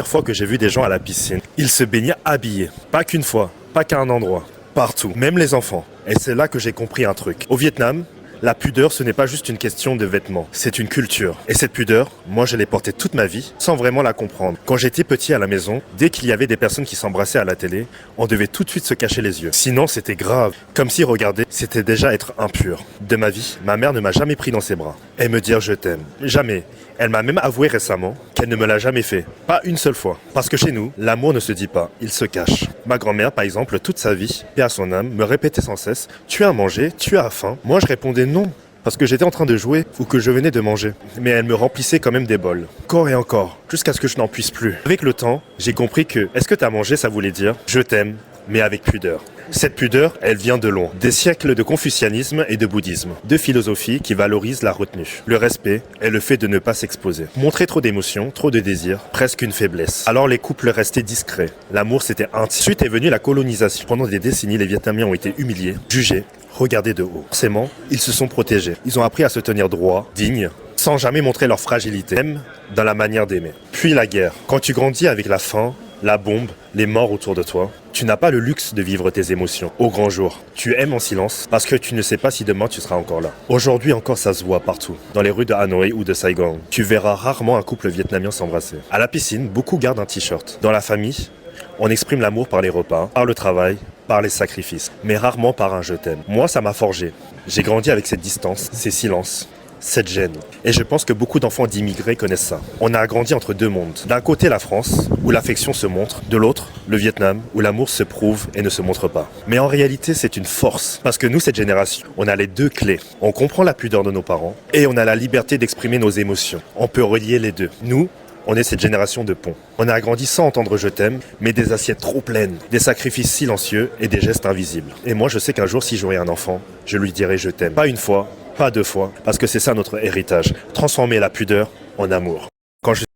Première fois que j'ai vu des gens à la piscine, ils se baignaient habillés. Pas qu'une fois, pas qu'à un endroit. Partout, même les enfants. Et c'est là que j'ai compris un truc. Au Vietnam, la pudeur, ce n'est pas juste une question de vêtements, c'est une culture. Et cette pudeur, moi je l'ai portée toute ma vie, sans vraiment la comprendre. Quand j'étais petit à la maison, dès qu'il y avait des personnes qui s'embrassaient à la télé, on devait tout de suite se cacher les yeux. Sinon, c'était grave. Comme si regarder, c'était déjà être impur. De ma vie, ma mère ne m'a jamais pris dans ses bras. Et me dire je t'aime. Jamais. Elle m'a même avoué récemment qu'elle ne me l'a jamais fait. Pas une seule fois. Parce que chez nous, l'amour ne se dit pas, il se cache. Ma grand-mère, par exemple, toute sa vie, paix à son âme, me répétait sans cesse « Tu as mangé, tu as faim ?» Moi, je répondais non, parce que j'étais en train de jouer ou que je venais de manger. Mais elle me remplissait quand même des bols. Encore et encore, jusqu'à ce que je n'en puisse plus. Avec le temps, j'ai compris que « Est-ce que tu as mangé ?» ça voulait dire « Je t'aime », mais avec pudeur. Cette pudeur, elle vient de loin. Des siècles de confucianisme et de bouddhisme. Deux philosophies qui valorisent la retenue. Le respect est le fait de ne pas s'exposer. Montrer trop d'émotions, trop de désirs, presque une faiblesse. Alors les couples restaient discrets. L'amour c'était intime. Ensuite est venue la colonisation. Pendant des décennies, les Vietnamiens ont été humiliés, jugés, regardés de haut. Forcément, ils se sont protégés. Ils ont appris à se tenir droit, dignes, sans jamais montrer leur fragilité, même dans la manière d'aimer. Puis la guerre. Quand tu grandis avec la faim, la bombe, les morts autour de toi, tu n'as pas le luxe de vivre tes émotions au grand jour. Tu aimes en silence parce que tu ne sais pas si demain tu seras encore là. Aujourd'hui encore ça se voit partout. Dans les rues de Hanoï ou de Saigon, tu verras rarement un couple vietnamien s'embrasser. À la piscine, beaucoup gardent un t-shirt. Dans la famille, on exprime l'amour par les repas, par le travail, par les sacrifices, mais rarement par un je t'aime. Moi ça m'a forgé. J'ai grandi avec cette distance, ces silences, cette gêne. Et je pense que beaucoup d'enfants d'immigrés connaissent ça. On a grandi entre deux mondes. D'un côté la France, où l'affection se montre, de l'autre, le Vietnam, où l'amour se prouve et ne se montre pas. Mais en réalité, c'est une force. Parce que nous, cette génération, on a les deux clés. On comprend la pudeur de nos parents et on a la liberté d'exprimer nos émotions. On peut relier les deux. Nous, on est cette génération de ponts. On a grandi sans entendre je t'aime, mais des assiettes trop pleines, des sacrifices silencieux et des gestes invisibles. Et moi, je sais qu'un jour, si j'aurai un enfant, je lui dirai je t'aime. Pas une fois, pas deux fois, parce que c'est ça notre héritage. Transformer la pudeur en amour. Quand je